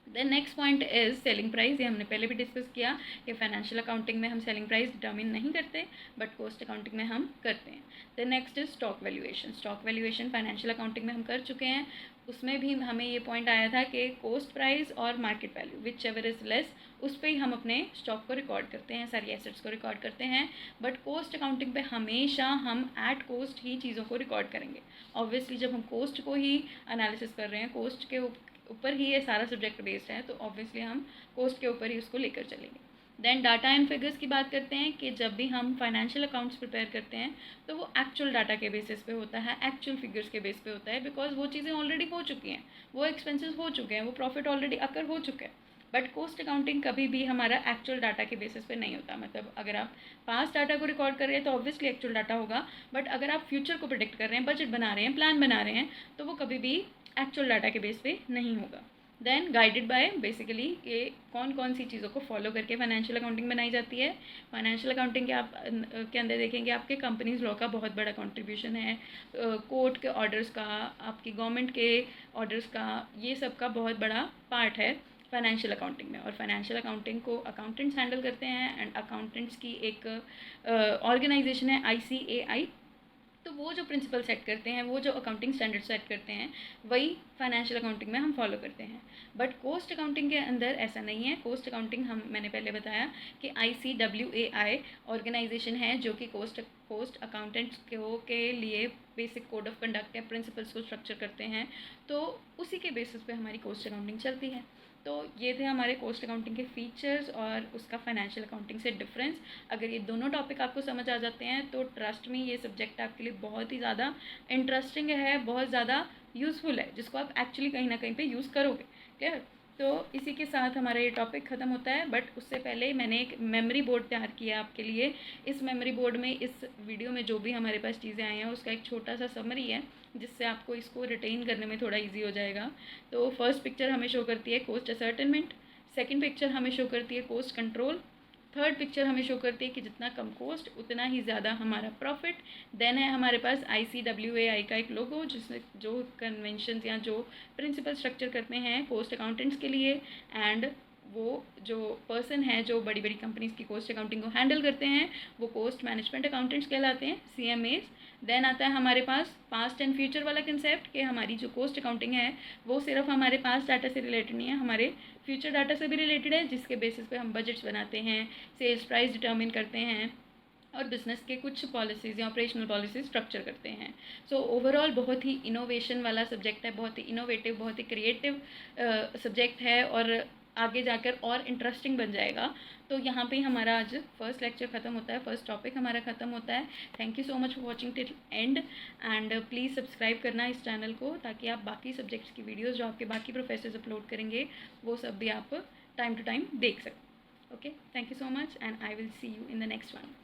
Then next point is selling price. ये हमने पहले भी डिस्कस किया कि फाइनेंशियल अकाउंटिंग में हम सेलिंग प्राइस डिटर्मिन नहीं करते, बट कॉस्ट अकाउंटिंग में हम करते हैं। Then next is stock valuation. Stock valuation financial accounting में हम कर चुके हैं। उसमें भी हमें ये पॉइंट आया था कि कॉस्ट प्राइस और market value which ever is less, उस पर ही हम अपने स्टॉक को रिकॉर्ड करते हैं, सारी एसेट्स को रिकॉर्ड करते हैं। बट कॉस्ट अकाउंटिंग पे हमेशा हम एट कॉस्ट ही चीज़ों को रिकॉर्ड करेंगे। ऑब्वियसली जब हम कॉस्ट को ही एनालिसिस कर रहे हैं, कॉस्ट के ऊपर ही ये सारा सब्जेक्ट बेस्ड है, तो ऑब्वियसली हम कॉस्ट के ऊपर ही उसको लेकर चलेंगे। देन डाटा एंड फिगर्स की बात करते हैं कि जब भी हम फाइनेंशियल अकाउंट्स प्रिपेयर करते हैं तो वो एक्चुअल डाटा के बेसिस पे होता है, एक्चुअल फिगर्स के बेस पे होता है, बिकॉज वो चीज़ें ऑलरेडी हो चुकी हैं, वो एक्सपेंसेस हो चुके हैं, वो प्रॉफिट ऑलरेडी अकर हो चुका है। बट कॉस्ट अकाउंटिंग कभी भी हमारा एक्चुअल डाटा के बेसिस पे नहीं होता। मतलब अगर आप पास्ट डाटा को रिकॉर्ड कर रहे हैं तो ऑब्वियसली एक्चुअल डाटा होगा, बट अगर आप फ्यूचर को प्रिडिक्ट कर रहे हैं, बजट बना रहे हैं, प्लान बना रहे हैं, तो वो कभी भी एक्चुअल डाटा के बेस पे नहीं होगा। देन गाइडेड बाय बेसिकली ये कौन कौन सी चीज़ों को फॉलो करके फाइनेंशियल अकाउंटिंग बनाई जाती है। फाइनेंशियल अकाउंटिंग के आप के अंदर देखेंगे आपके कंपनीज लॉ का बहुत बड़ा कंट्रीब्यूशन है, कोर्ट के ऑर्डर्स का, आपकी गवर्नमेंट के ऑर्डर्स का, ये सब का बहुत बड़ा पार्ट है फाइनेंशियल अकाउंटिंग में। और फाइनेंशियल अकाउंटिंग को अकाउंटेंट्स हैंडल करते हैं, एंड अकाउंटेंट्स की एक ऑर्गेनाइजेशन है ICAI। तो वो जो प्रिंसिपल सेट करते हैं, वो जो अकाउंटिंग स्टैंडर्ड सेट करते हैं, वही फाइनेंशियल अकाउंटिंग में हम फॉलो करते हैं। बट कॉस्ट अकाउंटिंग के अंदर ऐसा नहीं है। कॉस्ट अकाउंटिंग मैंने पहले बताया कि ICWAI ऑर्गेनाइजेशन है जो कि कॉस्ट अकाउंटेंट्स के लिए बेसिक कोड ऑफ कंडक्ट या प्रिंसिपल्स को स्ट्रक्चर करते हैं, तो उसी के बेसिस पे हमारी कॉस्ट अकाउंटिंग चलती है। तो ये थे हमारे कॉस्ट अकाउंटिंग के फीचर्स और उसका फाइनेंशियल अकाउंटिंग से डिफरेंस। अगर ये दोनों टॉपिक आपको समझ आ जाते हैं तो ट्रस्ट में ये सब्जेक्ट आपके लिए बहुत ही ज़्यादा इंटरेस्टिंग है, बहुत ज़्यादा यूज़फुल है, जिसको आप एक्चुअली कहीं ना कहीं पे यूज़ करोगे। क्लियर? तो इसी के साथ हमारा ये टॉपिक ख़त्म होता है। बट उससे पहले मैंने एक मेमोरी बोर्ड तैयार किया आपके लिए। इस मेमोरी बोर्ड में इस वीडियो में जो भी हमारे पास चीज़ें आई हैं उसका एक छोटा सा समरी है, जिससे आपको इसको रिटेन करने में थोड़ा इजी हो जाएगा। तो फर्स्ट पिक्चर हमें शो करती है कॉस्ट असर्टेनमेंट, सेकंड पिक्चर हमें शो करती है कॉस्ट कंट्रोल, थर्ड पिक्चर हमें शो करती है कि जितना कम कॉस्ट उतना ही ज़्यादा हमारा प्रॉफिट। देन है हमारे पास ICWAI का एक लोगो, जिसमें जो कन्वेंशंस या जो प्रिंसिपल स्ट्रक्चर करते हैं कॉस्ट अकाउंटेंट्स के लिए, एंड वो जो पर्सन है जो बड़ी बड़ी कंपनीज़ की कॉस्ट अकाउंटिंग को हैंडल करते हैं, वो कॉस्ट मैनेजमेंट अकाउंटेंट्स कहलाते हैं, CMAs। देन आता है हमारे पास पास्ट एंड फ्यूचर वाला कंसेप्ट कि हमारी जो कॉस्ट अकाउंटिंग है वो सिर्फ हमारे पास्ट डाटा से रिलेटेड नहीं है, हमारे फ्यूचर डाटा से भी रिलेटेड है, जिसके बेसिस पे हम बजट्स बनाते हैं, सेल्स प्राइस डिटर्मिन करते हैं और बिज़नेस के कुछ पॉलिसीज़ या ऑपरेशनल पॉलिसीज़ स्ट्रक्चर करते हैं। सो ओवरऑल बहुत ही इनोवेशन वाला सब्जेक्ट है, बहुत ही इनोवेटिव, बहुत ही क्रिएटिव सब्जेक्ट है, और आगे जाकर और इंटरेस्टिंग बन जाएगा। तो यहाँ पे ही हमारा आज फर्स्ट लेक्चर ख़त्म होता है, फर्स्ट टॉपिक हमारा ख़त्म होता है। Thank you so much for watching till and, and please subscribe करना इस चैनल को, ताकि आप बाकी सब्जेक्ट्स की वीडियोस जो आपके बाकी प्रोफेसर्स अपलोड करेंगे वो सब भी आप टाइम टू टाइम देख सकें। Okay, thank you so much and I will see you in the next one.